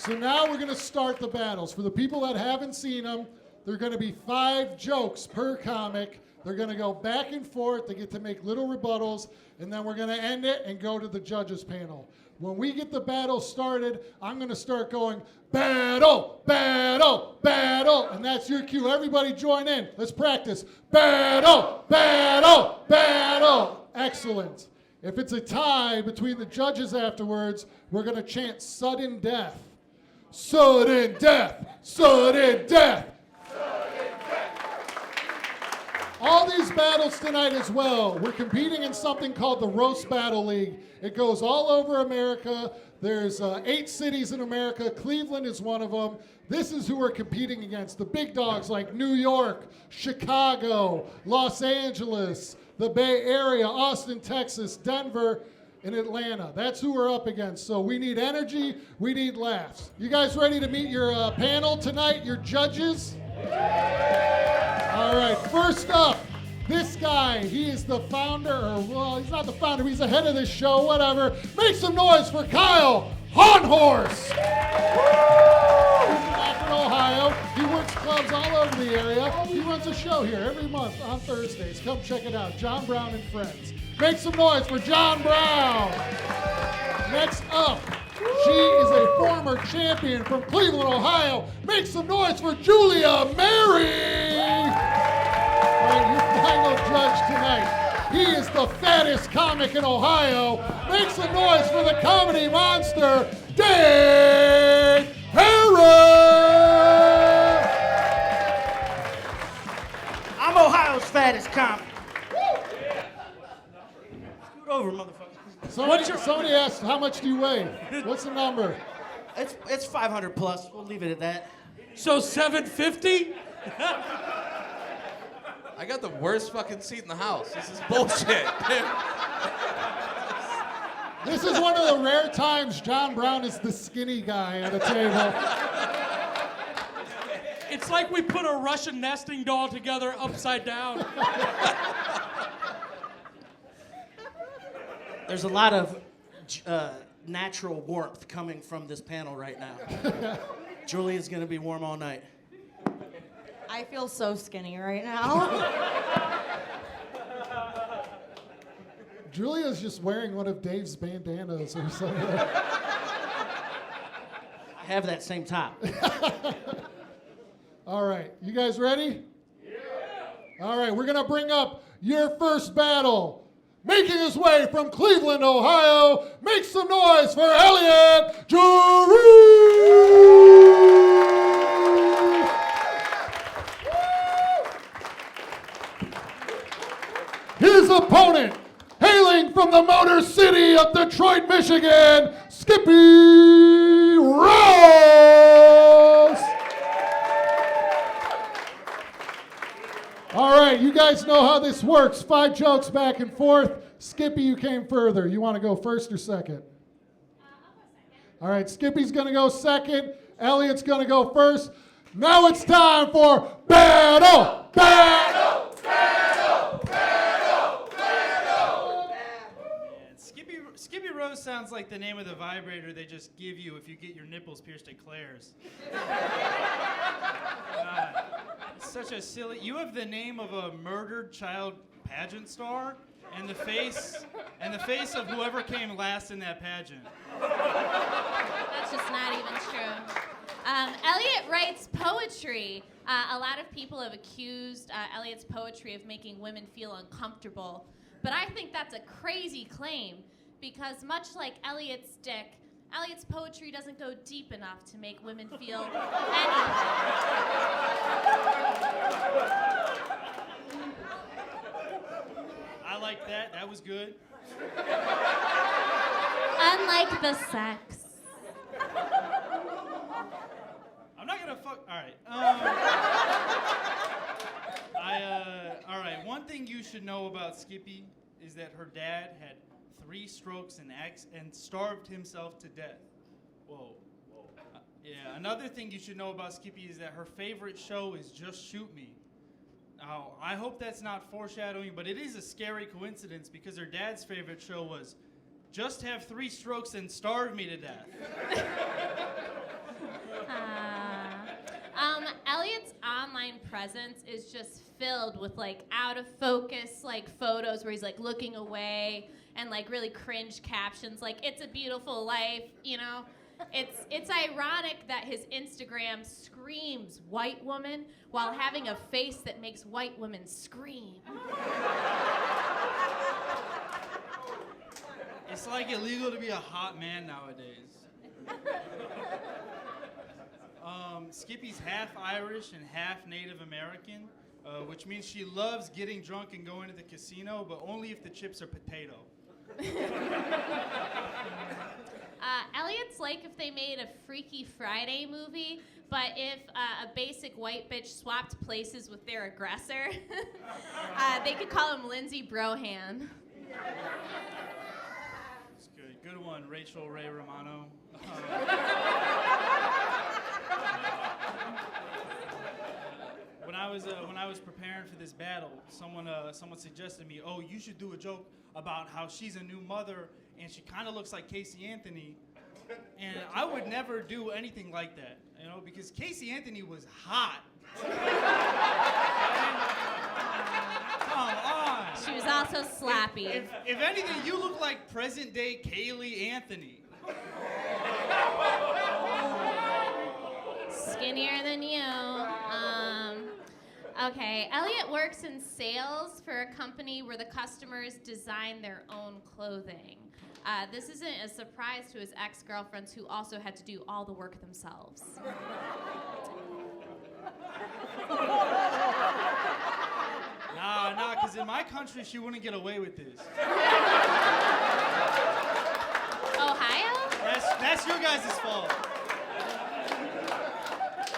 So now we're going to start the battles. For the people that haven't seen them, there are going to be 5 jokes per comic. They're going to go back and forth. They get to make little rebuttals, and then we're going to end it and go to the judges panel. When we get the battle started, I'm going to start going, battle, battle, battle, and that's your cue. Everybody join in. Let's practice. Battle, battle, battle. Excellent. If it's a tie between the judges afterwards, we're going to chant sudden death. Sudden death, sudden death. All these battles tonight as well, we're competing in something called the Roast Battle League. It goes all over America. There's 8 cities in America. Cleveland is one of them. This is who we're competing against. The big dogs like New York, Chicago, Los Angeles, the Bay Area, Austin, Texas, Denver, and Atlanta. That's who we're up against. So we need energy. We need laughs. You guys ready to meet your panel tonight, your judges? All right, first up, this guy, he is the founder, or well, he's not the founder, he's the head of this show, whatever. Make some noise for Kyle Haunhorst. He's from Akron, Ohio. He works clubs all over the area. He runs a show here every month on Thursdays. Come check it out, John Brown and Friends. Make some noise for John Brown. Next up, she is a former champion from Cleveland, Ohio. Make some noise for Julia Mary. All right, your final judge tonight. He is the fattest comic in Ohio. Make some noise for the comedy monster, Dave Herron. I'm Ohio's fattest comic. Scoot over, motherfucker. Somebody asked, how much do you weigh? What's the number? It's 500 plus. We'll leave it at that. So 750? I got the worst fucking seat in the house. This is bullshit. This is one of the rare times John Brown is the skinny guy at a table. It's like we put a Russian nesting doll together upside down. There's a lot of natural warmth coming from this panel right now. Julia's gonna be warm all night. I feel so skinny right now. Julia's just wearing one of Dave's bandanas or something. I have that same top. All right, you guys ready? Yeah. All right, we're gonna bring up your first battle. Making his way from Cleveland, Ohio, make some noise for Elliot Jarrous! His opponent, hailing from the Motor City of Detroit, Michigan, Skippy Rose! All right, you guys know how this works. 5 jokes back and forth. Skippy, you came further. You want to go first or second? I'll go second. All right, Skippy's going to go second. Elliot's going to go first. Now it's time for battle, battle, battle, battle, battle. Skippy Rose sounds like the name of the vibrator they just give you if you get your nipples pierced at Claire's. It's such a silly. You have the name of a murdered child pageant star and the face of whoever came last in that pageant. That's just not even true. Elliot writes poetry. A lot of people have accused Elliot's poetry of making women feel uncomfortable, but I think that's a crazy claim because much like Elliot's dick, Elliot's poetry doesn't go deep enough to make women feel anything. I like that. That was good. Unlike the sex. I'm not gonna fuck. All right. All right. One thing you should know about Skippy is that her dad had 3 strokes and starved himself to death. Whoa. Yeah. Another thing you should know about Skippy is that her favorite show is Just Shoot Me. Now, I hope that's not foreshadowing, but it is a scary coincidence because her dad's favorite show was Just Have 3 Strokes and Starve Me to Death. presence is just filled with like out of focus like photos where he's like looking away and like really cringe captions like "It's a beautiful life," you know. It's ironic that his Instagram screams white woman while having a face that makes white women scream. It's like illegal to be a hot man nowadays. Skippy's half Irish and half Native American, which means she loves getting drunk and going to the casino, but only if the chips are potato. Elliot's like if they made a Freaky Friday movie, but if a basic white bitch swapped places with their aggressor. They could call him Lindsay Brohan. It's good. Good one, Rachel Ray Romano. When I was preparing for this battle, someone suggested to me, "Oh, you should do a joke about how she's a new mother and she kind of looks like Casey Anthony." And I would never do anything like that, you know, because Casey Anthony was hot. Come on. She was also slappy. If anything, you look like present day Kaylee Anthony. Skinnier than you. Okay, Elliot works in sales for a company where the customers design their own clothing. This isn't a surprise to his ex-girlfriends who also had to do all the work themselves. Nah, because in my country, she wouldn't get away with this. Ohio? That's your guys' fault.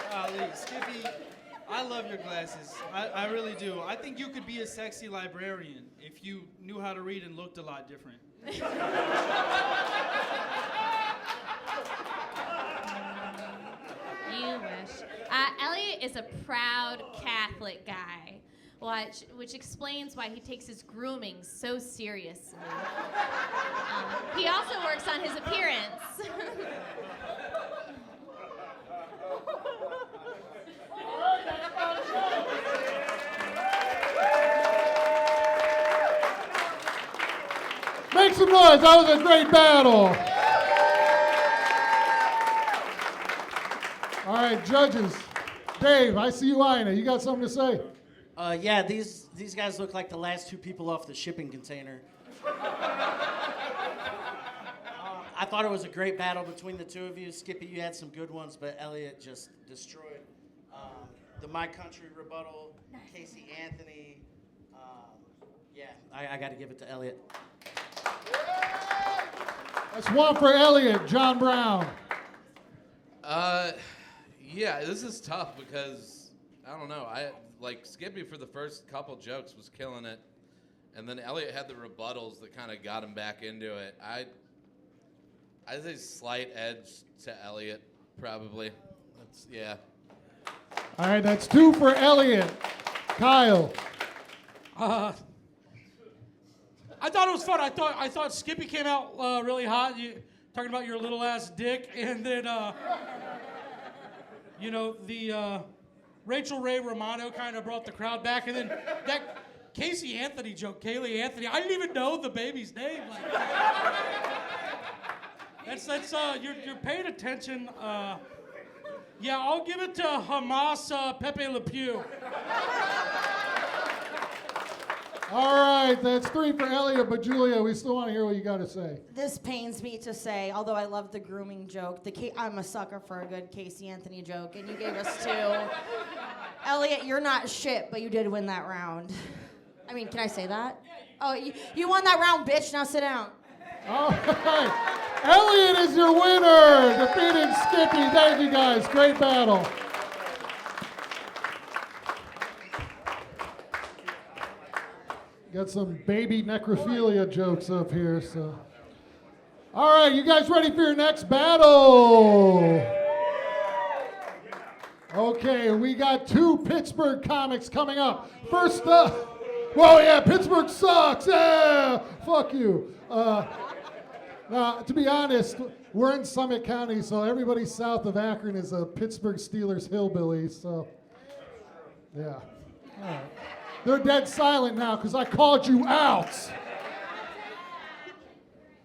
Golly, Skippy, I love your glasses. I really do. I think you could be a sexy librarian if you knew how to read and looked a lot different. You wish. Elliot is a proud Catholic guy, which explains why he takes his grooming so seriously. He also works on his appearance. Make some noise. That was a great battle. All right, judges. Dave, I see you eyeing it. You got something to say? Yeah, these guys look like the last two people off the shipping container. I thought it was a great battle between the two of you. Skippy, you had some good ones, but Elliot just destroyed the My Country rebuttal. Casey Anthony. Yeah, I got to give it to Elliot. That's one for Elliot. John Brown. Yeah, this is tough because I don't know. Skippy for the first couple jokes was killing it, and then Elliot had the rebuttals that kind of got him back into it. I'd say slight edge to Elliot, probably. Yeah. All right, that's two for Elliot. Kyle. I thought it was fun. I thought Skippy came out really hot. Talking about your little ass dick, and then the Rachel Ray Romano kind of brought the crowd back, and then that Casey Anthony joke, Kaylee Anthony. I didn't even know the baby's name. That's you're paying attention. Yeah, I'll give it to Hamas Pepe Le Pew. All right, that's three for Elliot, but Julia, we still want to hear what you got to say. This pains me to say, although I love the grooming joke, I'm a sucker for a good Casey Anthony joke, and you gave us two. Elliot, you're not shit, but you did win that round. I mean, can I say that? Oh, you won that round, bitch. Now sit down. All right. Elliot is your winner, defeating Skippy. Thank you, guys. Great battle. Got some baby necrophilia jokes up here, so. All right, you guys ready for your next battle? Okay, we got two Pittsburgh comics coming up. First up, well, yeah, Pittsburgh sucks. Yeah, fuck you. Now, to be honest, we're in Summit County, so everybody south of Akron is a Pittsburgh Steelers hillbilly, so. Yeah. All right. They're dead silent now because I called you out.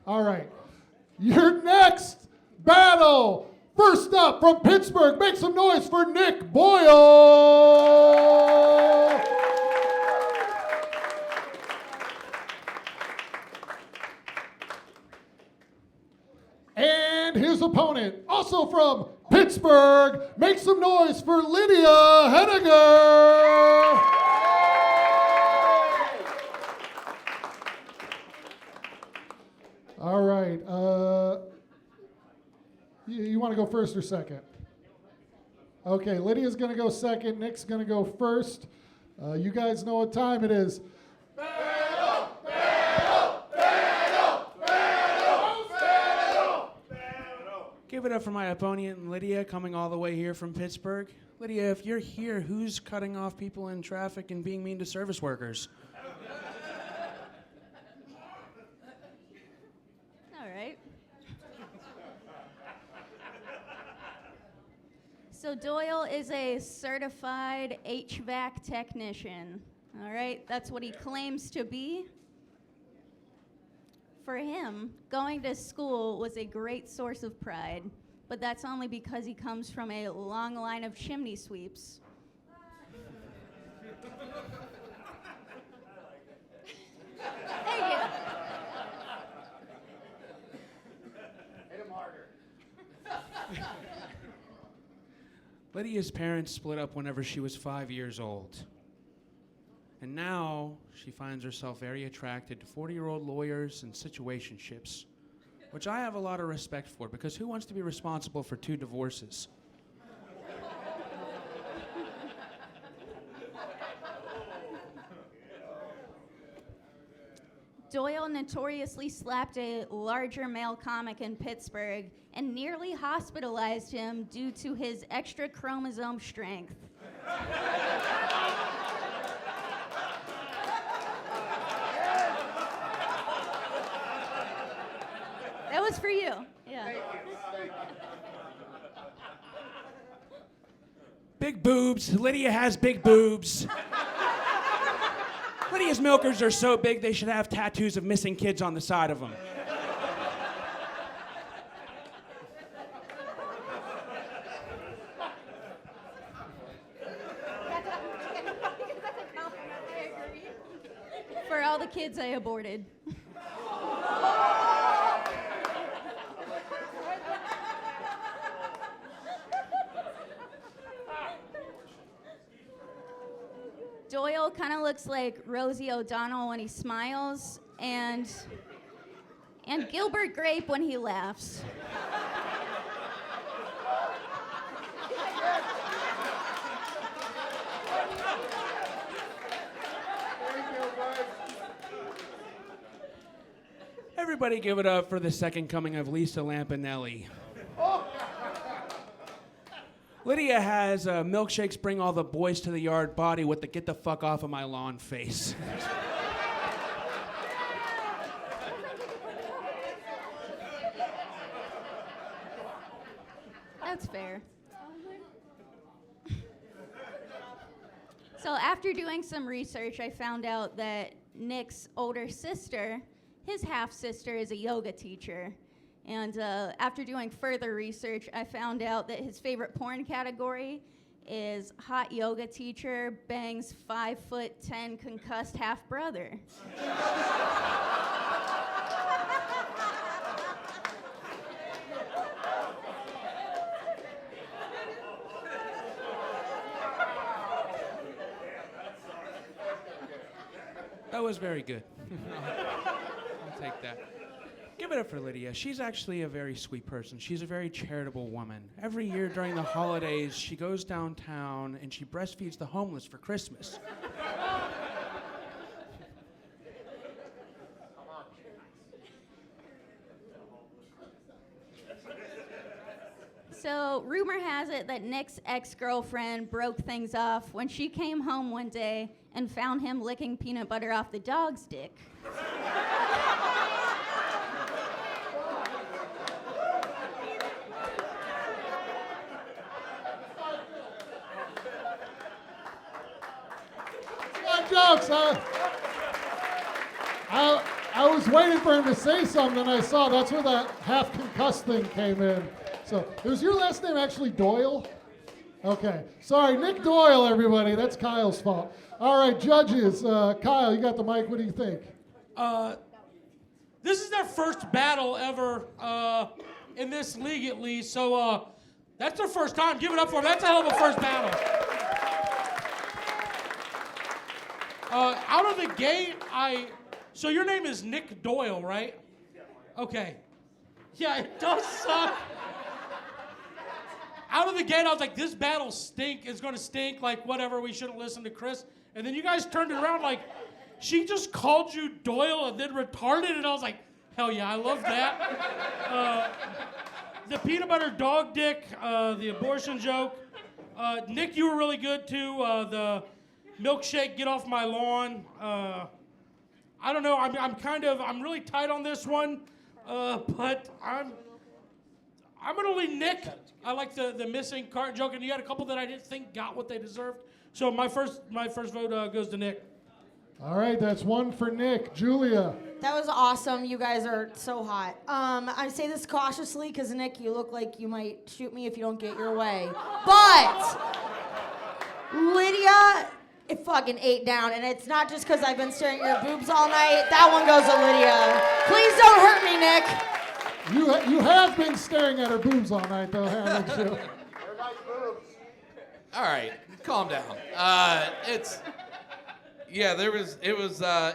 All right. Your next battle. First up from Pittsburgh, make some noise for Nick Boyle. And his opponent, also from Pittsburgh, make some noise for Lydia Henninger. All right. You want to go first or second? Okay, Lydia's going to go second. Nick's going to go first. You guys know what time it is. Battle! Battle! Battle! Battle! Battle! Battle! Give it up for my opponent, Lydia, coming all the way here from Pittsburgh. Lydia, if you're here, who's cutting off people in traffic and being mean to service workers? All right. So Doyle is a certified HVAC technician. All right, that's what he claims to be. For him, going to school was a great source of pride, but that's only because he comes from a long line of chimney sweeps. Thank you. Hit him harder. Lydia's parents split up whenever she was 5 years old. And now she finds herself very attracted to 40-year-old lawyers and situationships, which I have a lot of respect for, because who wants to be responsible for 2 divorces? Doyle notoriously slapped a larger male comic in Pittsburgh and nearly hospitalized him due to his extra chromosome strength. That was for you. Yeah. Big boobs. Lydia has big boobs. Lydia's milkers are so big they should have tattoos of missing kids on the side of them. For all the kids I aborted. Doyle kind of looks like Rosie O'Donnell when he smiles, and Gilbert Grape when he laughs. Everybody give it up for the second coming of Lisa Lampanelli. Lydia has milkshakes bring all the boys to the yard body with the get the fuck off of my lawn face. That's fair. So after doing some research, I found out that Nick's older sister, his half-sister, is a yoga teacher. And after doing further research, I found out that his favorite porn category is hot yoga teacher bangs 5'10" concussed half-brother. That was very good. I'll take that. Give it up for Lydia. She's actually a very sweet person. She's a very charitable woman. Every year during the holidays, she goes downtown and she breastfeeds the homeless for Christmas. So rumor has it that Nick's ex-girlfriend broke things off when she came home one day and found him licking peanut butter off the dog's dick. bad jokes. I was waiting for him to say something, and I saw that's where that half concussed thing came in. So, was your last name actually Doyle? Okay. Sorry, Nick Doyle, everybody. That's Kyle's fault. All right, judges. Kyle, you got the mic. What do you think? This is their first battle ever in this league, at least. So that's their first time. Give it up for them. That's a hell of a first battle. Out of the gate, so your name is Nick Doyle, right? Okay. Yeah, it does suck. Out of the gate, I was like, this battle is going to stink, like whatever, we shouldn't listen to Chris. And then you guys turned it around like, she just called you Doyle and then retarded, and I was like, hell yeah, I love that. The peanut butter dog dick, the abortion joke. Nick, you were really good too. The milkshake, get off my lawn. I don't know, I'm really tight on this one, but I'm gonna lean Nick. I like the missing cart joke, and you had a couple that I didn't think got what they deserved. So my first vote goes to Nick. All right, that's one for Nick. Julia. That was awesome. You guys are so hot. I say this cautiously because, Nick, you look like you might shoot me if you don't get your way. But Lydia, it fucking ate down. And it's not just because I've been staring at your boobs all night. That one goes to Lydia. Please don't hurt me, Nick. You have been staring at her boobs all night, though, haven't you? All right, calm down. It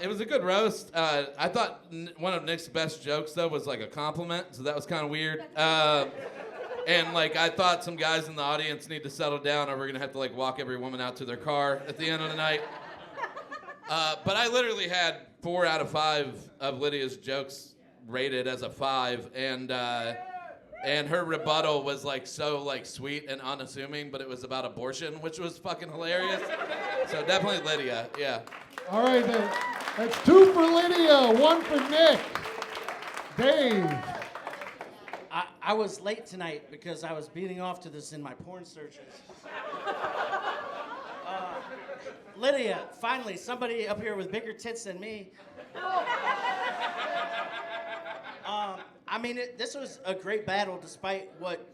was a good roast. I thought one of Nick's best jokes though was like a compliment, so that was kind of weird. And like I thought some guys in the audience need to settle down, or we're gonna have to like walk every woman out to their car at the end of the night. But I literally had 4 out of 5 of Lydia's jokes rated as a 5, and her rebuttal was like so like sweet and unassuming, but it was about abortion, which was fucking hilarious. So definitely Lydia, yeah. All right, then. That's 2 for Lydia, 1 for Nick. Dave. I was late tonight because I was beating off to this in my porn searches. Lydia, finally, somebody up here with bigger tits than me. This was a great battle despite what,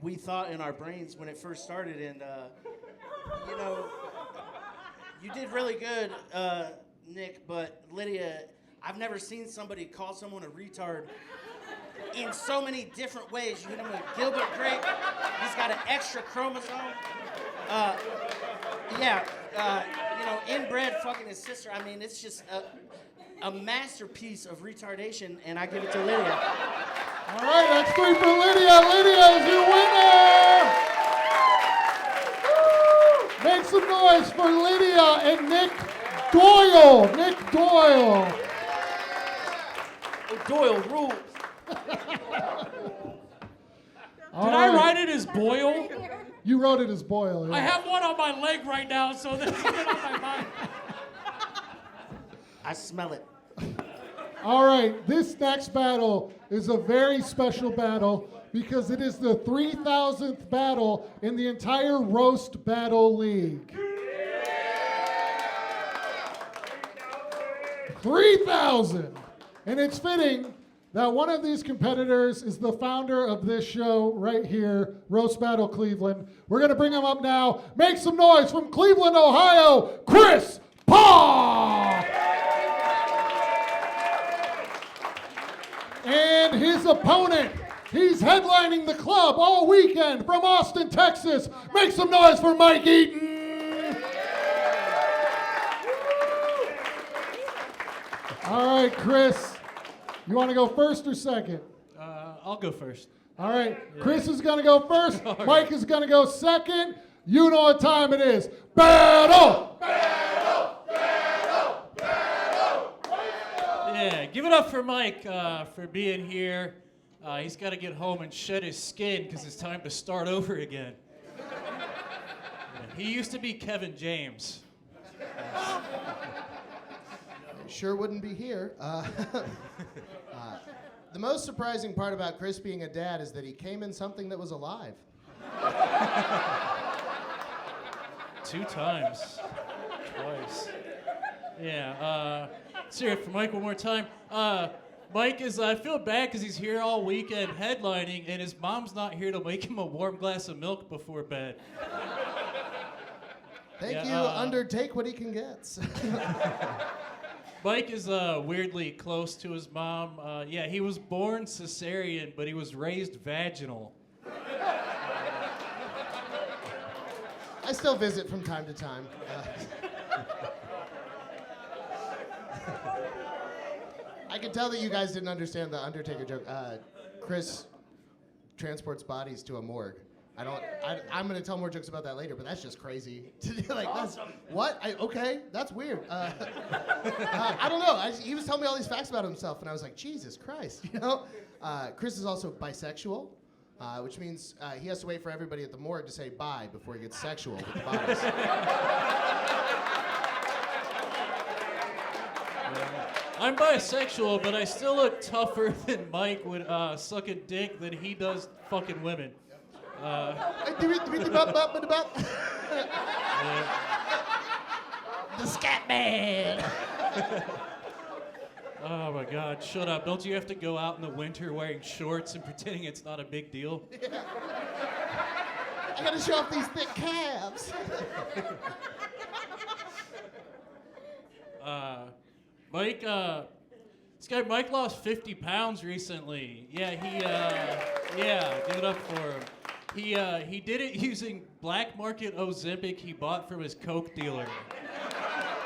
we thought in our brains when it first started. And, you did really good, Nick, but Lydia, I've never seen somebody call someone a retard in so many different ways. You hit him with Gilbert Grape. He's got an extra chromosome. Inbred fucking his sister. It's just a masterpiece of retardation, and I give it to Lydia. All right, that's 3 for Lydia. Lydia is your winner. Make some noise for Lydia and Nick Doyle. Nick Doyle. Doyle rules. Did I write it as Boyle? You wrote it as Boyle. Yeah. I have one on my leg right now, so this is on my mind. I smell it. All right, this next battle is a very special battle because it is the 3,000th battle in the entire Roast Battle League. 3,000! And it's fitting that one of these competitors is the founder of this show right here, Roast Battle Cleveland. We're going to bring him up now. Make some noise from Cleveland, Ohio, Chris Paugh! And his opponent, he's headlining the club all weekend from Austin, Texas. Make some noise for Mike Eaton. All right, Chris, you want to go first or second? I'll go first. All right, Chris is going to go first. Mike is going to go second. You know what time it is. Battle! Battle! Battle! Battle! Yeah, give it up for Mike for being here. He's got to get home and shed his skin because it's time to start over again. Yeah, he used to be Kevin James. Sure wouldn't be here. The most surprising part about Chris being a dad is that he came in something that was alive. 2 times. Twice. Yeah, let's hear it for Mike one more time. Mike is, I feel bad because he's here all weekend headlining, and his mom's not here to make him a warm glass of milk before bed. Thank you. Undertake what he can get. Mike is weirdly close to his mom. Yeah, he was born cesarean, but he was raised vaginal. I still visit from time to time. I can tell that you guys didn't understand the Undertaker joke. Chris transports bodies to a morgue. I'm going to tell more jokes about that later, but that's just crazy. Like, awesome. What? Okay, that's weird. I don't know. He was telling me all these facts about himself, and I was like, Jesus Christ, you know? Chris is also bisexual, which means he has to wait for everybody at the morgue to say bye before he gets sexual with the bodies. I'm bisexual, but I still look tougher than Mike would suck a dick than he does fucking women. The Scat Man. Oh my God, shut up. Don't you have to go out in the winter wearing shorts and pretending it's not a big deal? Yeah. I gotta show off these thick calves. Mike, this guy Mike lost 50 pounds recently. Yeah, give it up for him. He did it using black market Ozempic he bought from his coke dealer.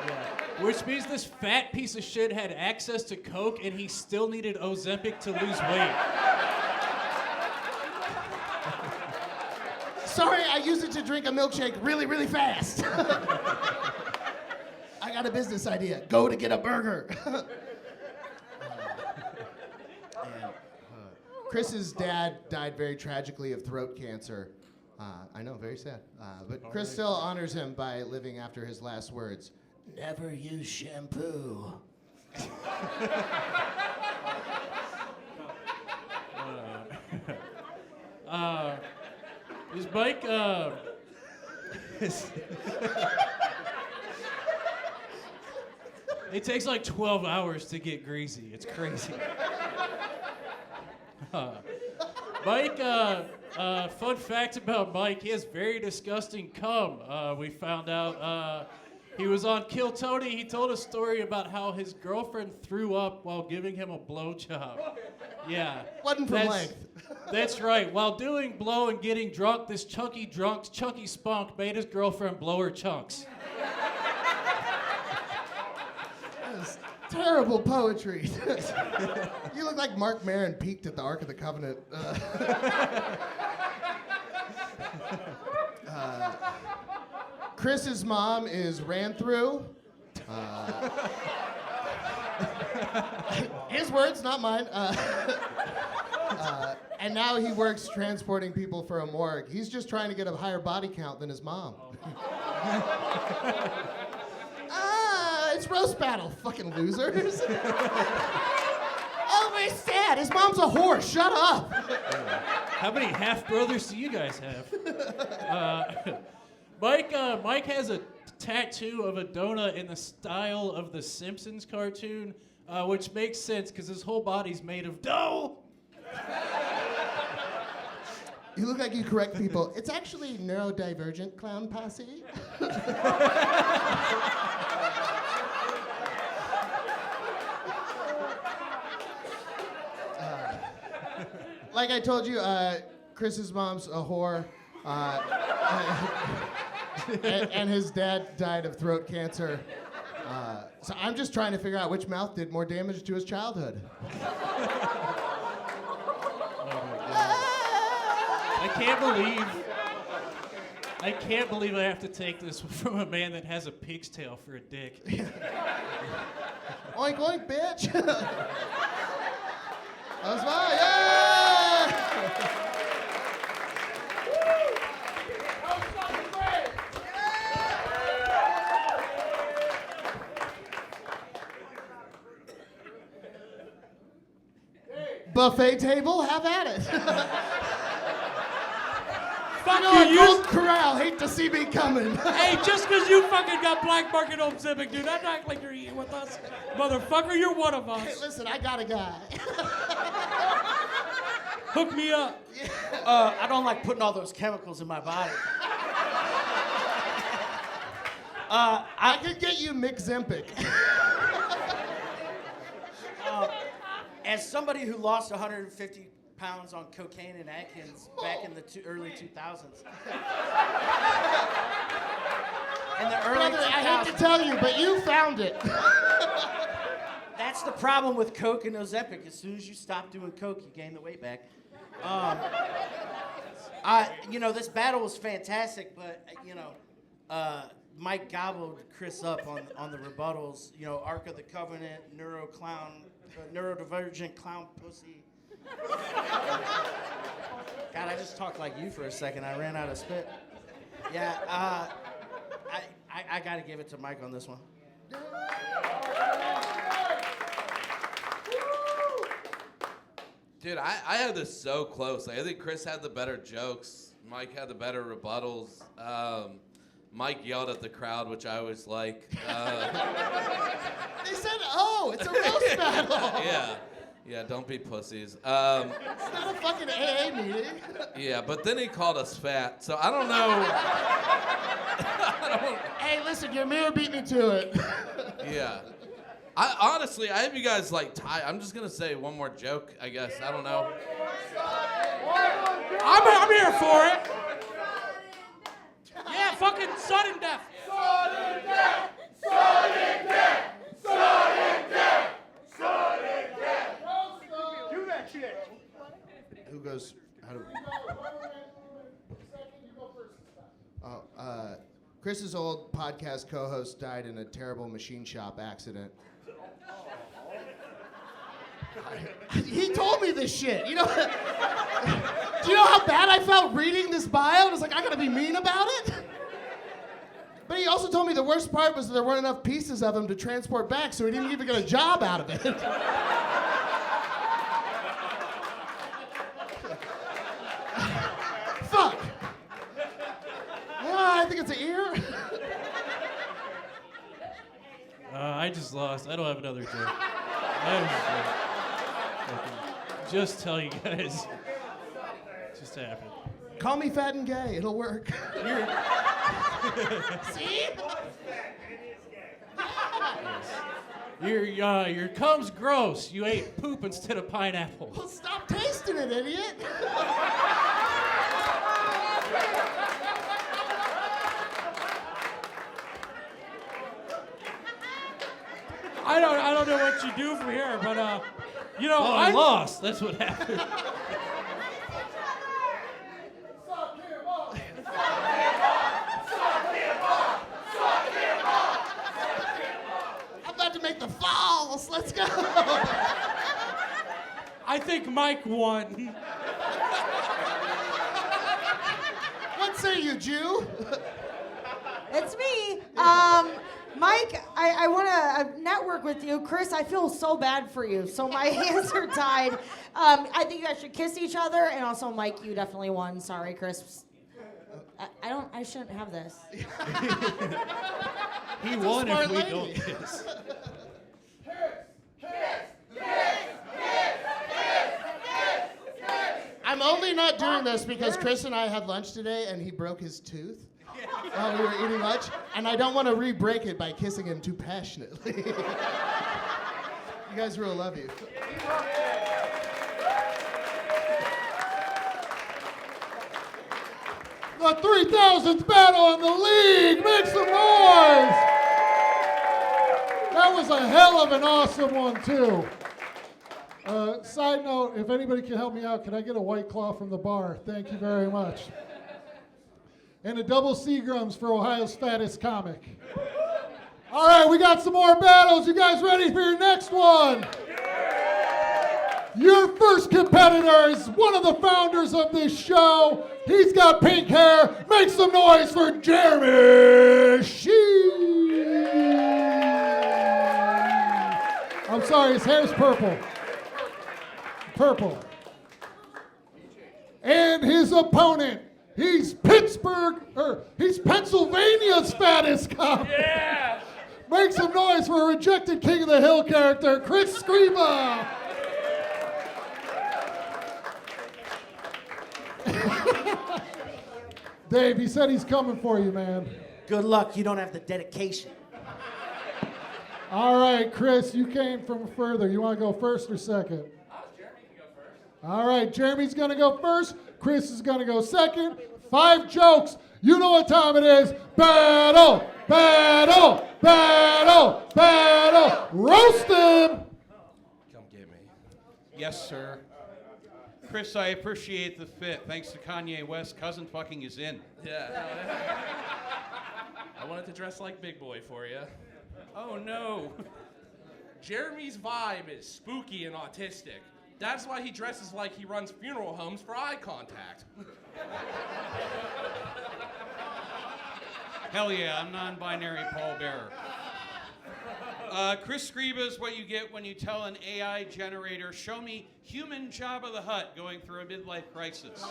Yeah. Which means this fat piece of shit had access to coke and he still needed Ozempic to lose weight. Sorry, I used it to drink a milkshake really, really fast. I got a business idea. Go to get a burger. Chris's dad died very tragically of throat cancer. I know, very sad. But Chris still honors him by living after his last words. Never use shampoo. Is Mike, it takes like 12 hours to get greasy. It's crazy. Mike, fun fact about Mike, he has very disgusting cum. We found out he was on Kill Tony. He told a story about how his girlfriend threw up while giving him a blowjob. Yeah. Wasn't from length. That's right. While doing blow and getting drunk, this chunky spunk made his girlfriend blow her chunks. Terrible poetry. You look like Mark Maron peaked at the Ark of the Covenant. Chris's mom is ran through. His words, not mine. And now he works transporting people for a morgue. He's just trying to get a higher body count than his mom. It's roast battle, fucking losers. Oh, we're sad. His mom's a whore. Shut up. How many half-brothers do you guys have? Mike has a tattoo of a donut in the style of the Simpsons cartoon, which makes sense because his whole body's made of dough. You look like you correct people. It's actually neurodivergent clown posse. Like I told you, Chris's mom's a whore, and his dad died of throat cancer. So I'm just trying to figure out which mouth did more damage to his childhood. I can't believe I have to take this from a man that has a pig's tail for a dick. Oink, oink, bitch. That's fine, yeah! Buffet table, have at it. Fuck You know what, you. Golden Corral, hate to see me coming. Hey, just because you fucking got black market on Civic, dude, don't act like you're eating with us. Motherfucker, you're one of us. Hey, listen, I got a guy. Hook me up. I don't like putting all those chemicals in my body. I could get you Mixempic. As somebody who lost 150 pounds on cocaine and Atkins back in the early 2000s. In the early Brother, 2000s. I hate to tell you, but you found it. That's the problem with Coke and Ozempic. As soon as you stop doing Coke, you gain the weight back. This battle was fantastic, but, Mike gobbled Chris up on the rebuttals. Ark of the Covenant, neurodivergent clown pussy. God, I just talked like you for a second. I ran out of spit. Yeah, I got to give it to Mike on this one. Dude, I had this so close. I think Chris had the better jokes. Mike had the better rebuttals. Mike yelled at the crowd, which I always like. They said, "Oh, it's a roast battle." Yeah, don't be pussies. It's not a fucking AA meeting. Yeah, but then he called us fat, so I don't know. Hey, listen, your mirror beat me to it. Yeah. Honestly, I have you guys tie. I'm just gonna say one more joke, I guess. I don't know. I'm here for it. Yeah, fucking sudden death. Sudden death! Sudden death! Sudden death! Sudden death! Do that shit. Who goes? How do? Chris's old podcast co-host died in a terrible machine shop accident. He told me this shit. Do you know how bad I felt reading this bio? I was like, I gotta be mean about it. But he also told me the worst part was that there weren't enough pieces of him to transport back, so he didn't even get a job out of it. Fuck. I think it's an ear. I just lost. I don't have another joke. Just tell you guys. Just happened. Call me fat and gay. It'll work. See? Your cum's gross. You ate poop instead of pineapple. Well, stop tasting it, idiot. I don't know what you do from here, but I lost. That's what happened. I'm about to make the falls. Let's go. I think Mike won. What say you, Jew? It's me. Mike, I want to network with you. Chris, I feel so bad for you. So my hands are tied. I think you guys should kiss each other. And also, Mike, you definitely won. Sorry, Chris. I shouldn't have this. He won if we don't kiss. I'm only not doing this because Chris and I had lunch today and he broke his tooth while we were eating lunch, and I don't want to re-break it by kissing him too passionately. You guys real love you. The 3,000th battle in the league. Make some noise. That was a hell of an awesome one, too. Side note, if anybody can help me out, can I get a White Claw from the bar? Thank you very much. And a double Seagrams for Ohio's fattest comic. All right, we got some more battles. You guys ready for your next one? Your first competitor is one of the founders of this show. He's got pink hair. Make some noise for Jeremy Shee. I'm sorry, his hair's purple. Purple. And his opponent He's he's Pennsylvania's fattest cop. Yeah. Make some noise for a rejected King of the Hill character, Chris Scriva. Dave, he said he's coming for you, man. Good luck. You don't have the dedication. All right, Chris, you came from further. You want to go first or second? Jeremy can go first. All right, Jeremy's going to go first. Chris is going to go second. 5 jokes. You know what time it is. Battle, battle, battle, battle. Roast him. Come get me. Yes, sir. Chris, I appreciate the fit. Thanks to Kanye West, cousin fucking is in. Yeah. I wanted to dress like Big Boy for you. Oh no. Jeremy's vibe is spooky and autistic. That's why he dresses like he runs funeral homes for eye contact. Hell yeah, I'm non-binary Paul Bearer. Chris Scriva is what you get when you tell an AI generator, show me human Jabba the Hutt going through a midlife crisis.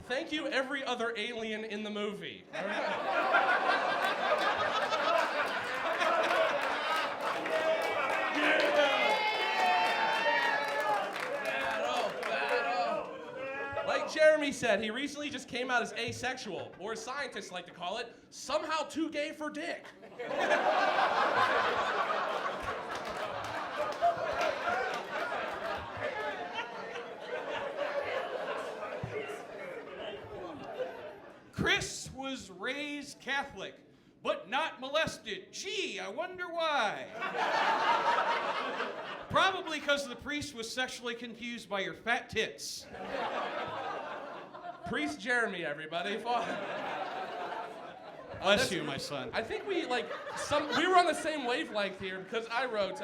Thank you, every other alien in the movie. Like Jeremy said, he recently just came out as asexual, or as scientists like to call it, somehow too gay for dick. Chris was raised Catholic, but not molested. Gee, I wonder why. Probably because the priest was sexually confused by your fat tits. Priest Jeremy, everybody. Bless you, my son. I think we were on the same wavelength here because I wrote,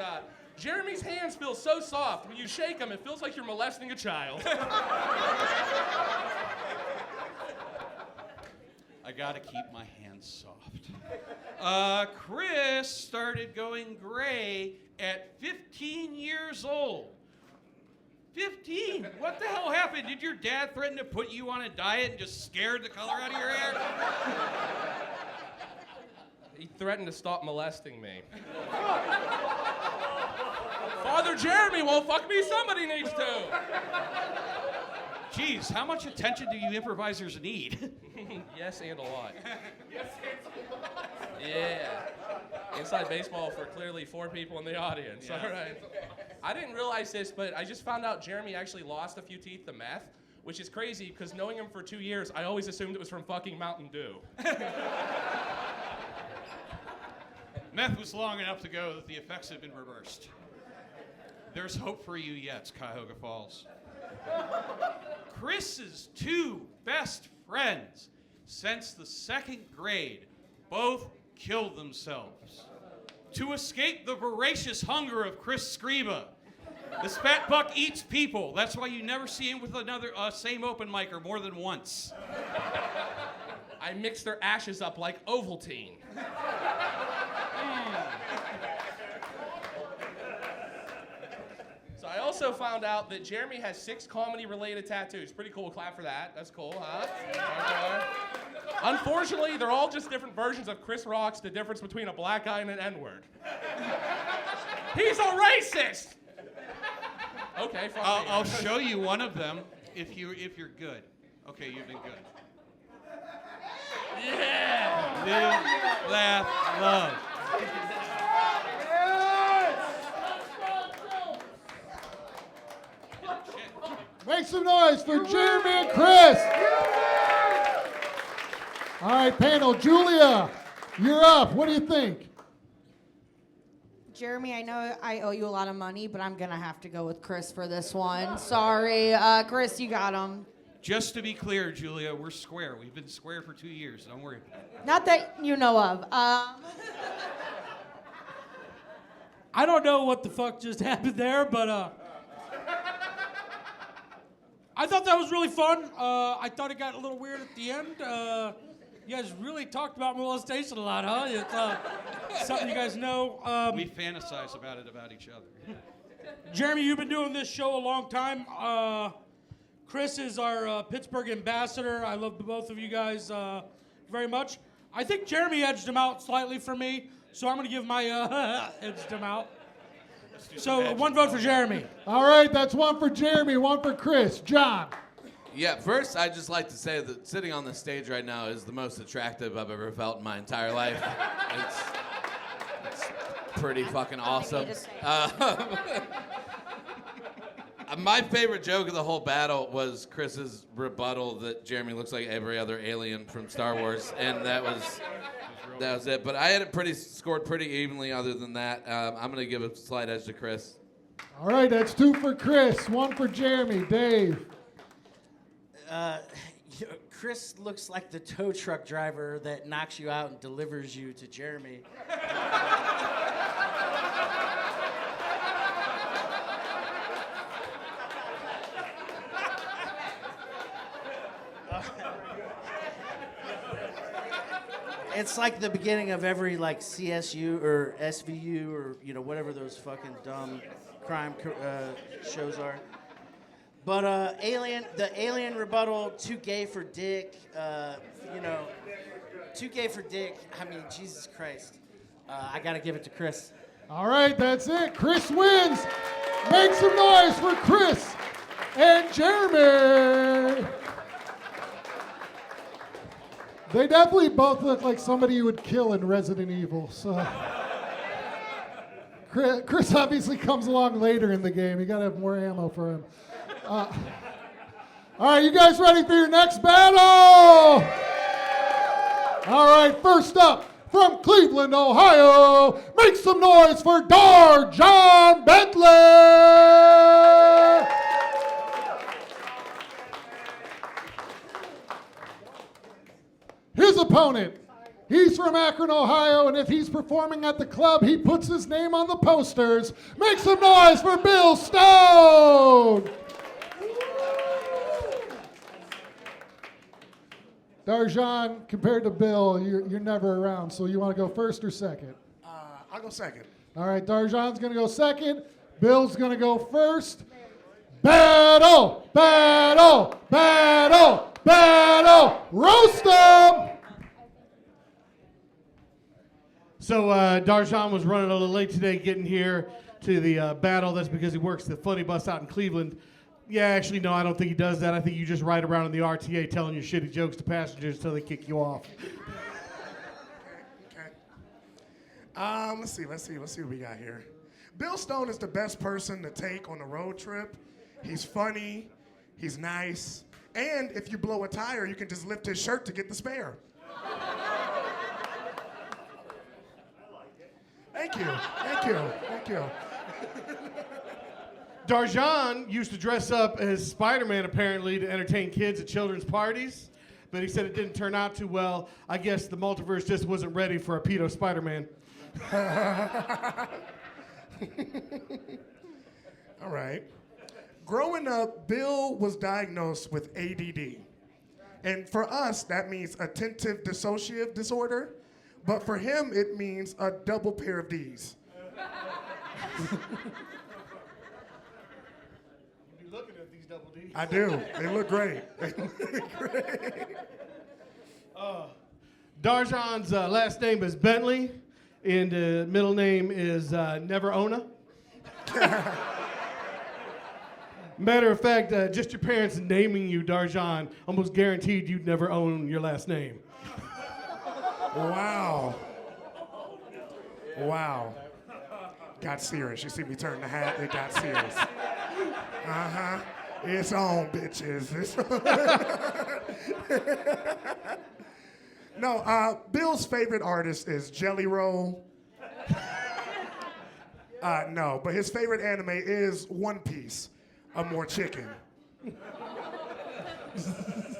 Jeremy's hands feel so soft. When you shake them, it feels like you're molesting a child. I gotta keep my hands soft. Chris started going gray at 15 years old. 15? What the hell happened? Did your dad threaten to put you on a diet and just scared the color out of your hair? He threatened to stop molesting me. Father Jeremy won't fuck me, somebody needs to. Jeez, how much attention do you improvisers need? Yes, and a lot. Yeah. Inside baseball for clearly 4 people in the audience. Yeah. All right. I didn't realize this, but I just found out Jeremy actually lost a few teeth to meth, which is crazy because knowing him for 2 years, I always assumed it was from fucking Mountain Dew. Meth was long enough to go that the effects have been reversed. There's hope for you yet, Cuyahoga Falls. Chris's 2 best friends since the 2nd grade both killed themselves to escape the voracious hunger of Chris Scriva. This fat buck eats people. That's why you never see him with another same open micer more than once. I mix their ashes up like Ovaltine. So I also found out that Jeremy has 6 comedy-related tattoos. Pretty cool. Clap for that. That's cool, huh? Okay. Unfortunately, they're all just different versions of Chris Rock's The Difference Between a Black Guy and an N-Word. He's a racist! Okay, fine. I'll show you one of them if you're good. Okay, you've been good. Yeah! Live, laugh, love. Make some noise for Jeremy and Chris. All right, panel. Julia, you're up. What do you think? Jeremy, I know I owe you a lot of money, but I'm going to have to go with Chris for this one. Sorry. Chris, you got him. Just to be clear, Julia, we're square. We've been square for 2 years. Don't worry. Not that you know of. I don't know what the fuck just happened there, but I thought that was really fun. I thought it got a little weird at the end. You guys really talked about molestation a lot, huh? It's something you guys know. We fantasize about it about each other. Jeremy, you've been doing this show a long time. Chris is our Pittsburgh ambassador. I love both of you guys very much. I think Jeremy edged him out slightly for me, so I'm going to give my edged him out. So 1 vote for Jeremy. All right, that's 1 for Jeremy, 1 for Chris. John. Yeah, first, I'd just like to say that sitting on the stage right now is the most attractive I've ever felt in my entire life. It's pretty fucking awesome. My favorite joke of the whole battle was Chris's rebuttal that Jeremy looks like every other alien from Star Wars, and that was it. But I had it scored pretty evenly. Other than that, I'm gonna give a slight edge to Chris. All right, that's 2 for Chris, 1 for Jeremy. Dave. Chris looks like the tow truck driver that knocks you out and delivers you to Jeremy. It's like the beginning of every like CSU or SVU or whatever those fucking dumb crime shows are. But the alien rebuttal, too gay for dick. Too gay for dick. I mean, Jesus Christ. I gotta give it to Chris. All right, that's it. Chris wins. Make some noise for Chris and Jeremy. They definitely both look like somebody you would kill in Resident Evil. So Chris obviously comes along later in the game. You gotta have more ammo for him. All right, you guys ready for your next battle? All right, first up from Cleveland, Ohio, make some noise for Darjon Bentley. His opponent, he's from Akron, Ohio, and if he's performing at the club, he puts his name on the posters. Make some noise for Bill Stone. Darjon, compared to Bill, you're never around, so you want to go first or second? I'll go second. All right, Darjon's going to go second. Bill's going to go first. Battle, battle, battle, battle, roast 'em! So Darjon was running a little late today getting here to the battle. That's because he works the funny bus out in Cleveland. Yeah, actually, no, I don't think he does that. I think you just ride around in the RTA telling your shitty jokes to passengers until they kick you off. Okay. Let's see what we got here. Bill Stone is the best person to take on a road trip. He's funny, he's nice, and if you blow a tire, you can just lift his shirt to get the spare. Thank you. Darjon used to dress up as Spider-Man, apparently, to entertain kids at children's parties, but he said it didn't turn out too well. I guess the multiverse just wasn't ready for a pedo Spider-Man. All right. Growing up, Bill was diagnosed with ADD. And for us, that means attentive dissociative disorder. But for him, it means a double pair of Ds. You looking at these double Ds? I do. They look great. They look great. Darjon's last name is Bentley, and middle name is Never Ona. Matter of fact, just your parents naming you Darjon almost guaranteed you'd never own your last name. Wow. Got serious. You see me turn the hat, it got serious. Uh-huh. It's on, bitches. No, Bill's favorite artist is Jelly Roll. No, but his favorite anime is One Piece. More chicken.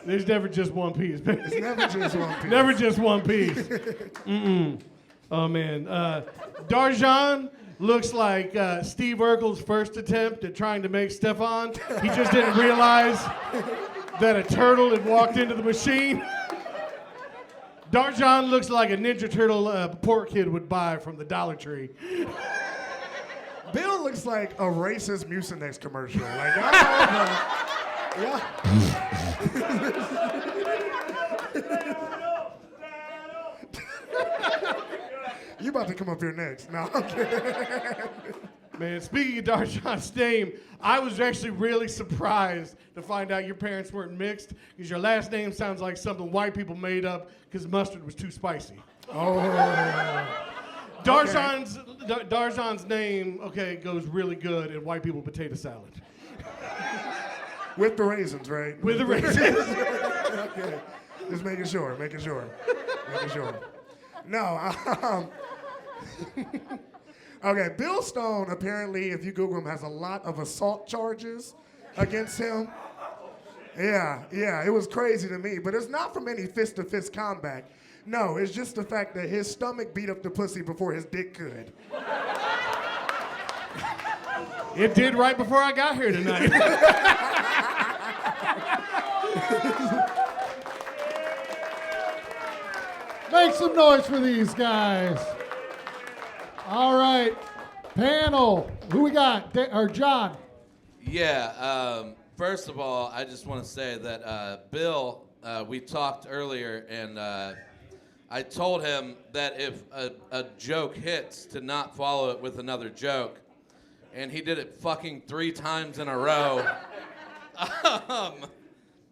There's never just one piece. It's never just one piece. Never just one piece. Mm-mm. Oh, man. Darjon looks like Steve Urkel's first attempt at trying to make Stefan. He just didn't realize that a turtle had walked into the machine. Darjon looks like a Ninja Turtle poor kid would buy from the Dollar Tree. Bill looks like a racist Mucinex commercial. Like, Yeah. You about to come up here next. No, I'm kidding. Man, speaking of Dar'Jon's name, I was actually really surprised to find out your parents weren't mixed, because your last name sounds like something white people made up because mustard was too spicy. Oh. Dar'Jon's name, okay, goes really good in white people potato salad. With the raisins, right? With the raisins. Okay. Just making sure. No. Okay, Bill Stone, apparently, if you Google him, has a lot of assault charges against him. Yeah, it was crazy to me. But it's not from any fist-to-fist combat. No, it's just the fact that his stomach beat up the pussy before his dick could. It did right before I got here tonight. Make some noise for these guys. All right, panel. Who we got? John. Yeah. First of all, I just want to say that Bill, we talked earlier, and I told him that if a joke hits, to not follow it with another joke, and he did it fucking 3 times in a row.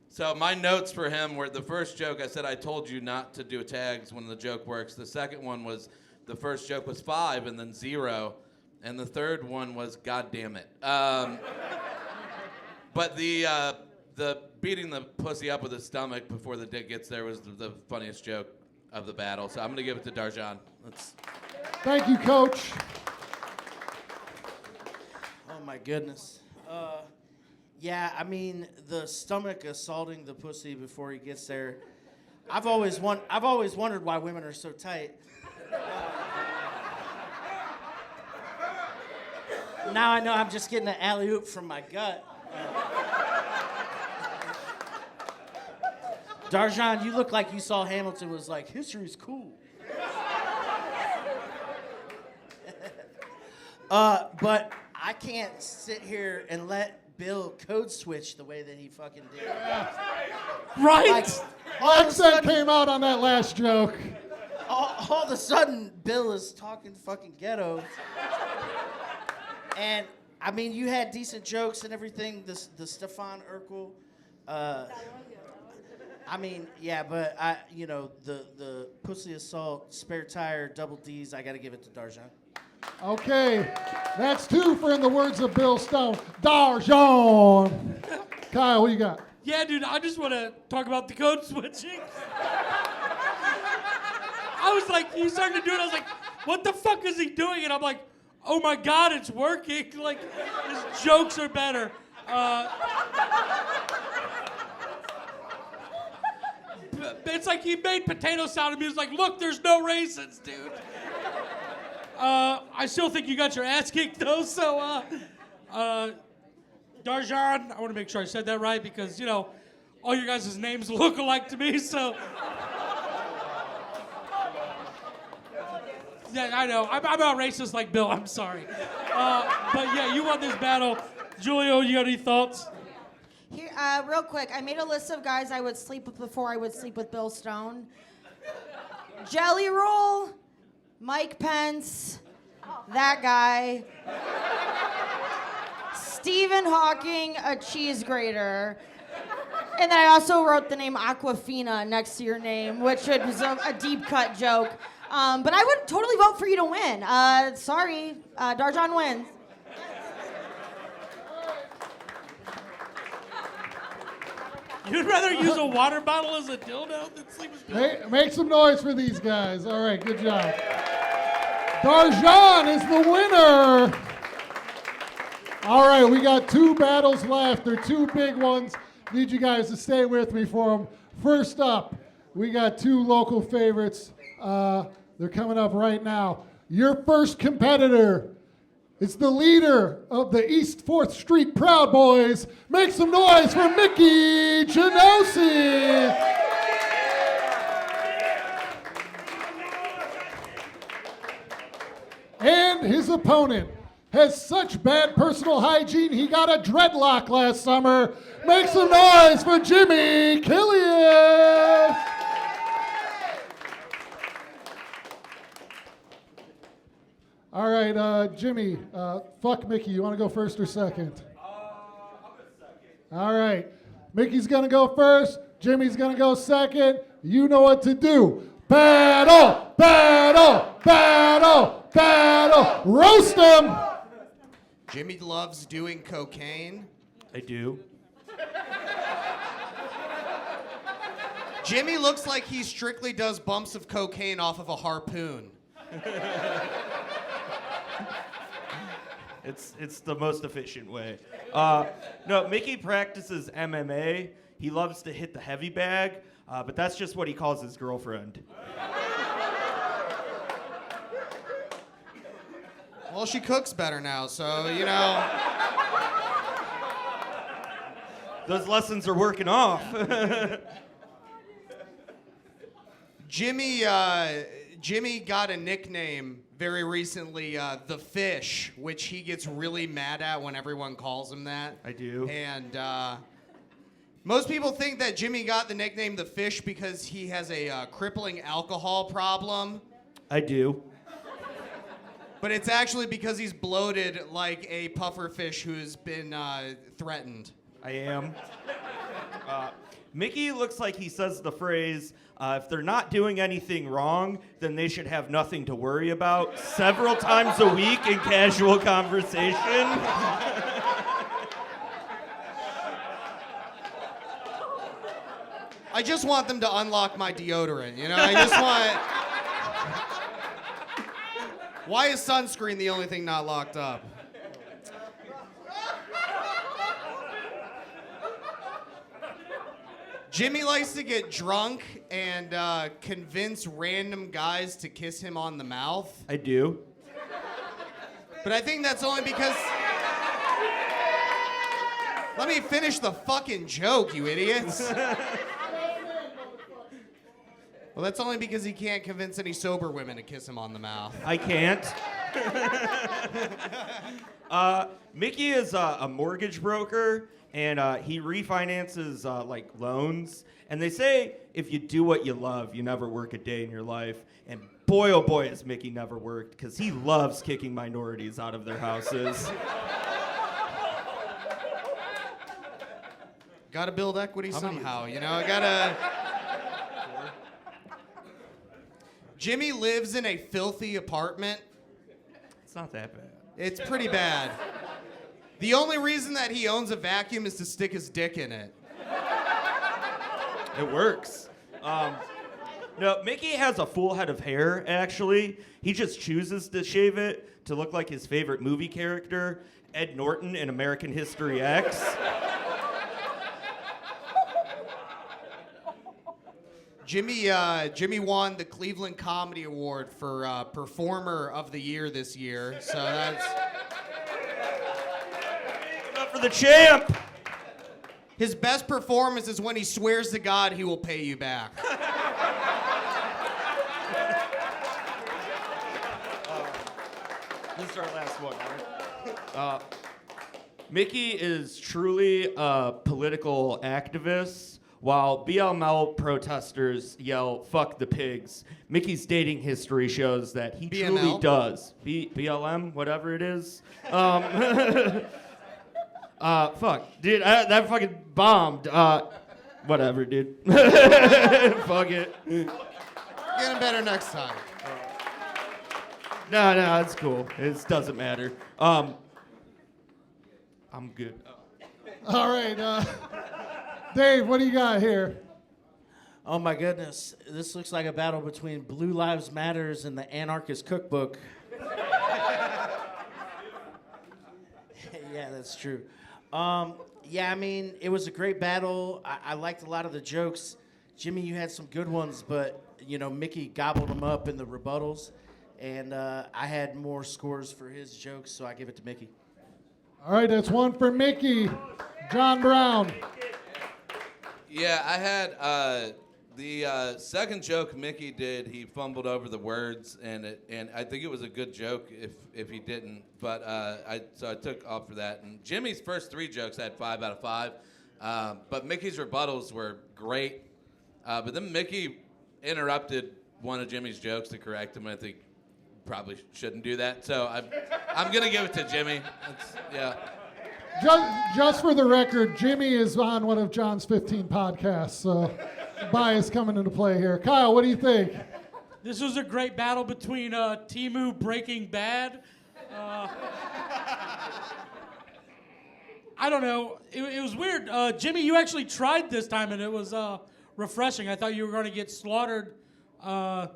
So my notes for him were, the first joke, I said, I told you not to do tags when the joke works. The second one was, the first joke was 5 and then 0. And the third one was, God damn it. But the beating the pussy up with his stomach before the dick gets there was the funniest joke of the battle. So I'm going to give it to Dar'Jon. Thank you, Coach. Oh, my goodness. Yeah, I mean, the stomach assaulting the pussy before he gets there. I've always wondered why women are so tight. Now I know I'm just getting an alley-oop from my gut. Dar'Jon, you look like you saw Hamilton was like, history's cool. But I can't sit here and let Bill code switch the way that he fucking did. Right? Like, Accent came out on that last joke. All of a sudden, Bill is talking fucking ghetto. And, I mean, you had decent jokes and everything, the Stefan Urkel. I mean, yeah, but, the pussy assault, spare tire, double D's, I got to give it to Dar'Jon. Okay, that's 2 for, in the words of Bill Stone, Dar'Jon. Kyle, what you got? Yeah, dude, I just want to talk about the code switching. I was like, he started to do it. I was like, what the fuck is he doing? And I'm like, oh my God, it's working. Like, his jokes are better. It's like he made potato salad and he was like, look, there's no raisins, dude. I still think you got your ass kicked though, so Dar'Jon, I want to make sure I said that right because, all your guys' names look alike to me, so. Yeah, I know. I'm not racist like Bill, I'm sorry. But yeah, you won this battle. Julio, you got any thoughts? Here, real quick, I made a list of guys I would sleep with before I would sleep with Bill Stone. Jelly Roll, Mike Pence, that guy. Stephen Hawking, a cheese grater. And then I also wrote the name Aquafina next to your name, which was a deep cut joke. But I would totally vote for you to win. Sorry, Dar'Jon wins. You'd rather use a water bottle as a dildo than sleep with Bill? Make some noise for these guys. All right, good job. Dar'Jon is the winner. All right, we got 2 battles left. They're 2 big ones. Need you guys to stay with me for them. First up, we got 2 local favorites. They're coming up right now. Your first competitor is the leader of the East 4th Street Proud Boys. Make some noise for Miki Janosi. And his opponent has such bad personal hygiene he got a dreadlock last summer. Make some noise for Jimmy Killius. All right, Jimmy, fuck Miki. You want to go first or second? All right. Mickey's going to go first. Jimmy's going to go second. You know what to do. Battle, battle, battle, battle. Roast them. Jimmy loves doing cocaine. I do. Jimmy looks like he strictly does bumps of cocaine off of a harpoon. It's the most efficient way. No, Miki practices MMA. He loves to hit the heavy bag, but that's just what he calls his girlfriend. Well, she cooks better now, so, you know. Those lessons are working off. Jimmy got a nickname very recently, The Fish, which he gets really mad at when everyone calls him that. I do. And most people think that Jimmy got the nickname The Fish because he has a crippling alcohol problem. I do. But it's actually because he's bloated like a puffer fish who's been threatened. I am. Miki looks like he says the phrase, if they're not doing anything wrong, then they should have nothing to worry about several times a week in casual conversation. I just want them to unlock my deodorant, you know? I just want... Why is sunscreen the only thing not locked up? Jimmy likes to get drunk and convince random guys to kiss him on the mouth. I do. But I think that's only because... Let me finish the fucking joke, you idiots. Well, that's only because he can't convince any sober women to kiss him on the mouth. I can't. Miki is a mortgage broker, and he refinances like loans. And they say if you do what you love, you never work a day in your life. And boy, oh boy, has Miki never worked, because he loves kicking minorities out of their houses. Gotta build equity somehow, you know? I gotta... Jimmy lives in a filthy apartment. It's not that bad. It's pretty bad. The only reason that he owns a vacuum is to stick his dick in it. It works. No, Miki has a full head of hair, actually. He just chooses to shave it to look like his favorite movie character, Ed Norton in American History X. Jimmy won the Cleveland Comedy Award for Performer of the Year this year, so that's... Up for the champ! His best performance is when he swears to God he will pay you back. This is our last one, right? Miki is truly a political activist. While BLM protesters yell, fuck the pigs, Miki's dating history shows that he BML? truly does. BLM, whatever it is. Fuck, dude, that fucking bombed. Whatever, dude. Fuck it. Getting better next time. No, that's cool. It doesn't matter. I'm good. All right, Dave, what do you got here? Oh my goodness, this looks like a battle between Blue Lives Matters and the Anarchist Cookbook. Yeah, that's true. Yeah, I mean, it was a great battle. I liked a lot of the jokes. Jimmy, you had some good ones, but, you know, Miki gobbled them up in the rebuttals. And I had more scores for his jokes, so I give it to Miki. All right, that's one for Miki. John Brown. Yeah, I had The second joke Miki did, he fumbled over the words, and I think it was a good joke if he didn't. But so I took off for that. And Jimmy's first 3 jokes I had 5 out of 5, but Mickey's rebuttals were great. But then Miki interrupted one of Jimmy's jokes to correct him. I think probably shouldn't do that. So I'm gonna give it to Jimmy. Yeah. Just for the record, Jimmy is on one of John's 15 podcasts, so bias coming into play here. Kyle, what do you think? This was a great battle between Timu Breaking Bad. I don't know. It was weird. Jimmy, you actually tried this time, and it was refreshing. I thought you were going to get slaughtered. And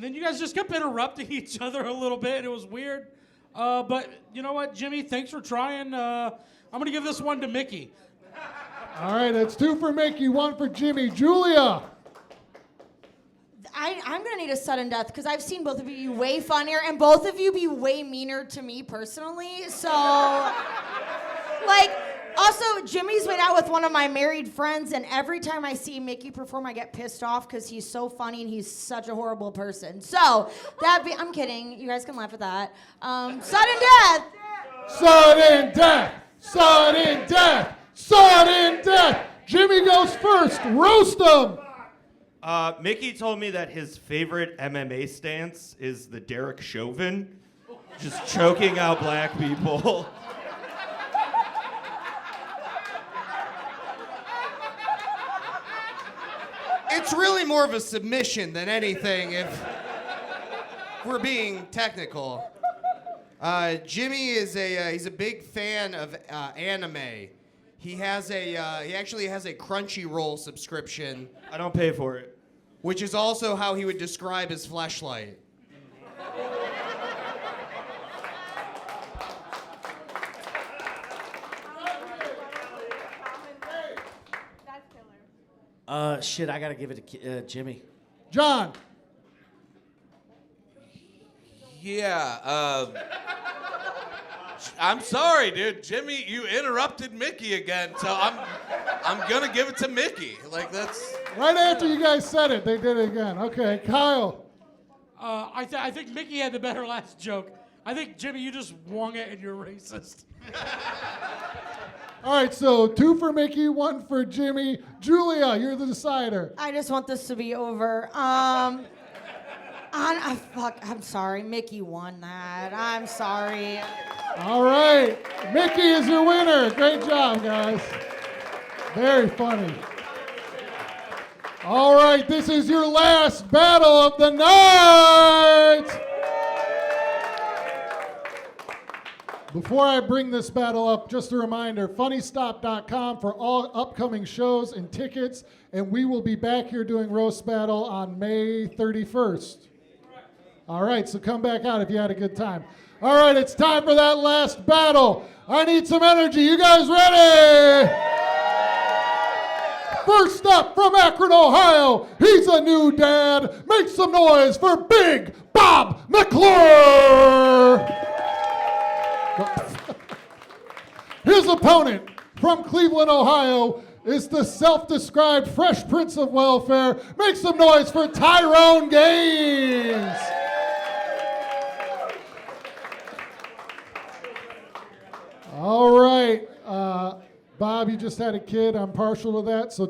then you guys just kept interrupting each other a little bit. It was weird. But you know what, Jimmy? Thanks for trying. I'm going to give this one to Miki. All right, it's 2 for Miki, 1 for Jimmy. Julia. I'm going to need a sudden death because I've seen both of you be way funnier and both of you be way meaner to me personally. So, also, Jimmy's been out with one of my married friends, and every time I see Miki perform, I get pissed off because he's so funny and he's such a horrible person. So, I'm kidding. You guys can laugh at that. Sudden death. Sudden death. Sudden death. Sudden death. Jimmy goes first. Roast him. Miki told me that his favorite MMA stance is the Derek Chauvin, just choking out black people. It's really more of a submission than anything, if we're being technical. Jimmy is he's a big fan of anime. He actually has a Crunchyroll subscription. I don't pay for it. Which is also how he would describe his fleshlight. Shit, I gotta give it to Jimmy. John. Yeah. I'm sorry, dude. Jimmy, you interrupted Miki again, so I'm gonna give it to Miki. That's right after you guys said it, they did it again. Okay, Kyle. I think Miki had the better last joke. I think Jimmy, you just wung it and you're racist. All right, so 2 for Miki, 1 for Jimmy. Julia, you're the decider. I just want this to be over. I'm sorry. Miki won that. I'm sorry. All right, Miki is your winner. Great job, guys. Very funny. All right, this is your last battle of the night. Before I bring this battle up, just a reminder, funnystop.com for all upcoming shows and tickets, and we will be back here doing Roast Battle on May 31st. All right, so come back out if you had a good time. All right, it's time for that last battle. I need some energy. You guys ready? First up from Akron, Ohio, he's a new dad. Make some noise for Big Bob McClure. His opponent from Cleveland, Ohio, is the self-described Fresh Prince of Welfare. Make some noise for Tyrone Gaines. All right, Bob, you just had a kid. I'm partial to that. So,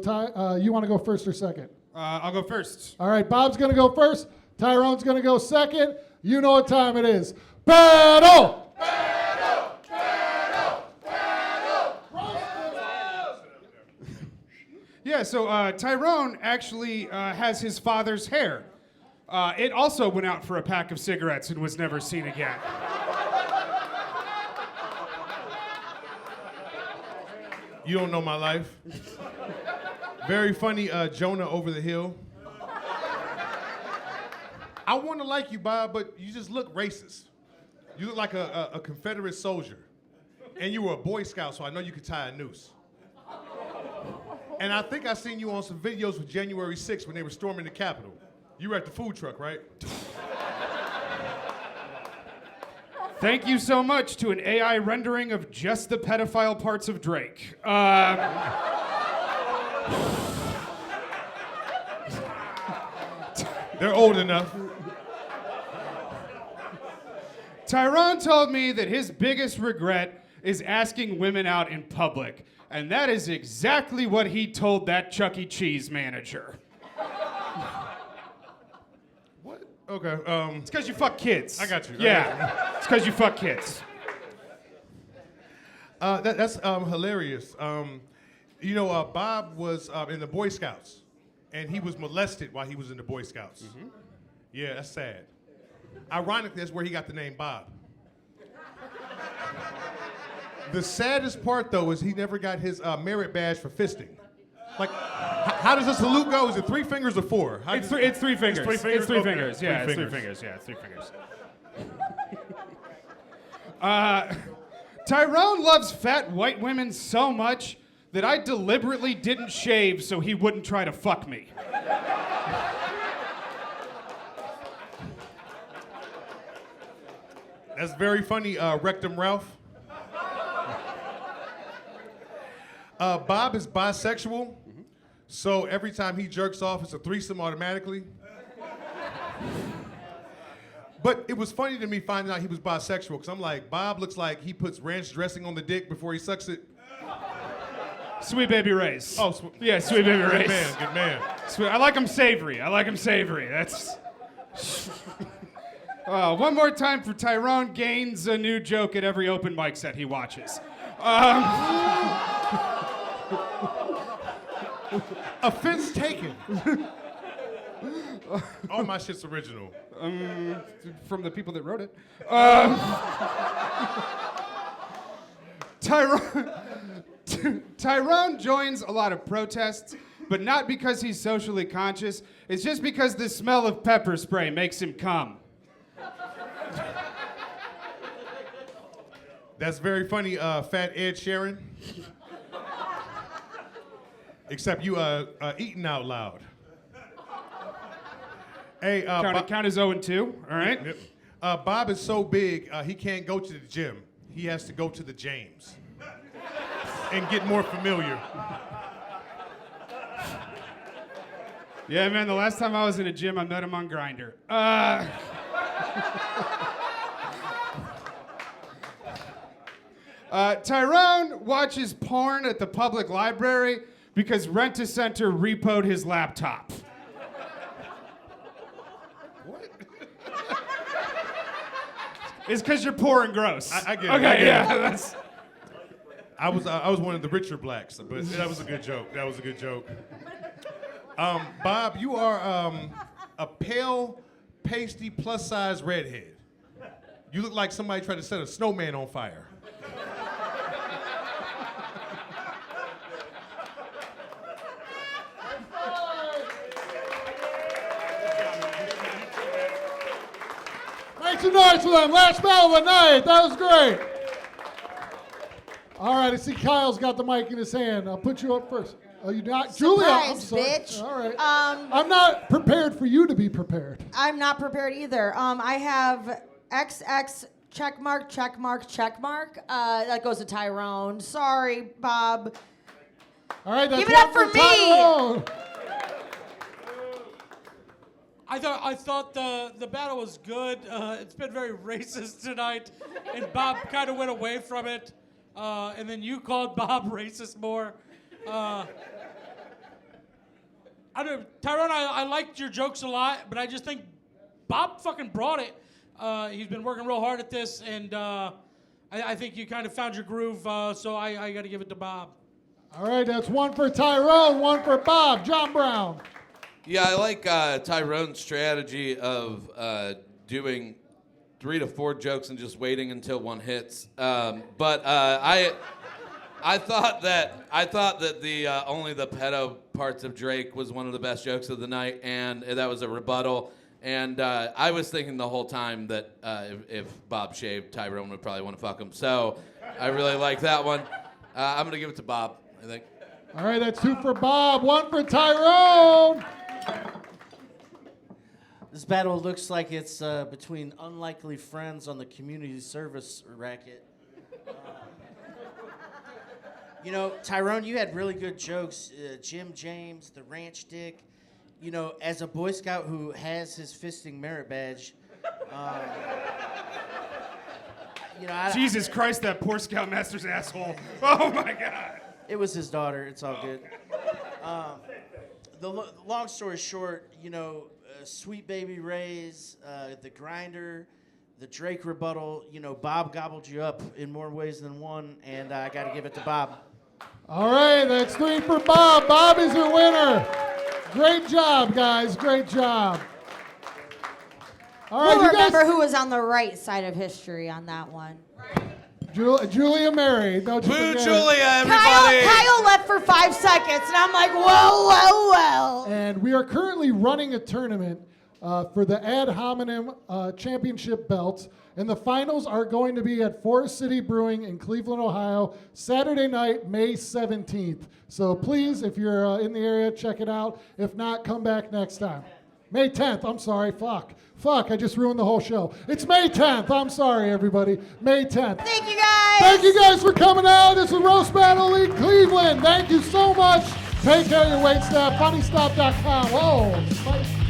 you want to go first or second? I'll go first. All right, Bob's going to go first. Tyrone's going to go second. You know what time it is. Battle! Yeah, so Tyrone actually has his father's hair. It also went out for a pack of cigarettes and was never seen again. You don't know my life. Very funny, Jonah over the hill. I want to like you, Bob, but you just look racist. You look like a Confederate soldier. And you were a Boy Scout, so I know you could tie a noose. And I think I seen you on some videos with January 6th when they were storming the Capitol. You were at the food truck, right? Thank you so much to an AI rendering of just the pedophile parts of Drake. They're old enough. Tyrone told me that his biggest regret is asking women out in public. And that is exactly what he told that Chuck E. Cheese manager. What? Okay. It's because you fuck kids. I got you. Yeah. It's because you fuck kids. That's hilarious. Bob was in the Boy Scouts, and he was molested while he was in the Boy Scouts. Mm-hmm. Yeah, that's sad. Ironically, that's where he got the name Bob. The saddest part, though, is he never got his merit badge for fisting. Like, how does the salute go? Is it 3 fingers or 4? It's three fingers. It's 3 fingers? It's 3 Okay. fingers. Yeah, Three it's 3 fingers. fingers. Yeah, it's 3 fingers. Tyrone loves fat white women so much that I deliberately didn't shave so he wouldn't try to fuck me. That's very funny, Rectum Ralph. Bob is bisexual, so every time he jerks off, it's a threesome automatically. But it was funny to me finding out he was bisexual, because I'm like, Bob looks like he puts ranch dressing on the dick before he sucks it. Sweet Baby Ray's. Oh, yeah, Sweet Baby Ray's. Good man. Sweet. I like him savory. That's. One more time for Tyrone gains a new joke at every open mic set he watches. Offense taken. All my shit's original. From the people that wrote it. Tyrone joins a lot of protests, but not because he's socially conscious. It's just because the smell of pepper spray makes him come. That's very funny, Fat Ed Sheeran. Except you eating out loud. Hey, count as 0 and 2, all right? Yep. Bob is so big, he can't go to the gym. He has to go to the James and get more familiar. Yeah, man, the last time I was in a gym, I met him on Grindr. Tyrone watches porn at the public library because Rent-A-Center repoed his laptop. It's because you're poor and gross. I get it. Okay, I get it. that's. I was one of the richer blacks, but that was a good joke. Bob, you are a pale, pasty, plus-size redhead. You look like somebody tried to set a snowman on fire. Make some noise for them. Last battle of the night. That was great. All right, I see Kyle's got the mic in his hand. I'll put you up first. Oh, you not? Julia, I'm sorry. Bitch. All right. I'm not prepared for you to be prepared. I'm not prepared either. I have XX check mark. That goes to Tyrone. Sorry, Bob. All right, that's Give it up one for me. Tyrone. I thought the battle was good. It's been very racist tonight, and Bob kind of went away from it. And then you called Bob racist more. Tyrone, I liked your jokes a lot, but I just think Bob fucking brought it. He's been working real hard at this, and I think you kind of found your groove, so I got to give it to Bob. All right, that's one for Tyrone, one for Bob. John Brown. Yeah, I like Tyrone's strategy of doing 3 to 4 jokes and just waiting until one hits. But I thought that the only the pedo parts of Drake was one of the best jokes of the night, and that was a rebuttal. And I was thinking the whole time that if Bob shaved, Tyrone would probably want to fuck him. So I really like that one. I'm gonna give it to Bob, I think. All right, that's 2 for Bob, 1 for Tyrone. This battle looks like it's between unlikely friends on the community service racket. Tyrone, you had really good jokes. Jim James, the ranch dick. you know, as a Boy Scout who has his fisting merit badge, you know, Jesus Christ, that poor Scoutmaster's asshole. Oh my God. It was his daughter. It's all good. Long story short, you know, Sweet Baby Ray's, the Grinder, the Drake rebuttal, you know, Bob gobbled you up in more ways than one, and I got to give it to Bob. All right, that's 3 for Bob. Bob is your winner. Great job, guys. Great job. All right, We'll you guys. remember who was on the right side of history on that one. Julia Mary. Don't you Boo forget. Julia, everybody. Kyle left for 5 seconds, and I'm like, whoa. And we are currently running a tournament for the ad hominem championship belts. And the finals are going to be at Forest City Brewing in Cleveland, Ohio, Saturday night, May 17th. So please, if you're in the area, check it out. If not, come back next time. May 10th, I'm sorry, fuck, I just ruined the whole show. It's May 10th, I'm sorry, everybody. May 10th. Thank you, guys. Thank you guys for coming out. This is Roast Battle League Cleveland. Thank you so much. Take care of your wait staff. FunnyStop.com. Whoa.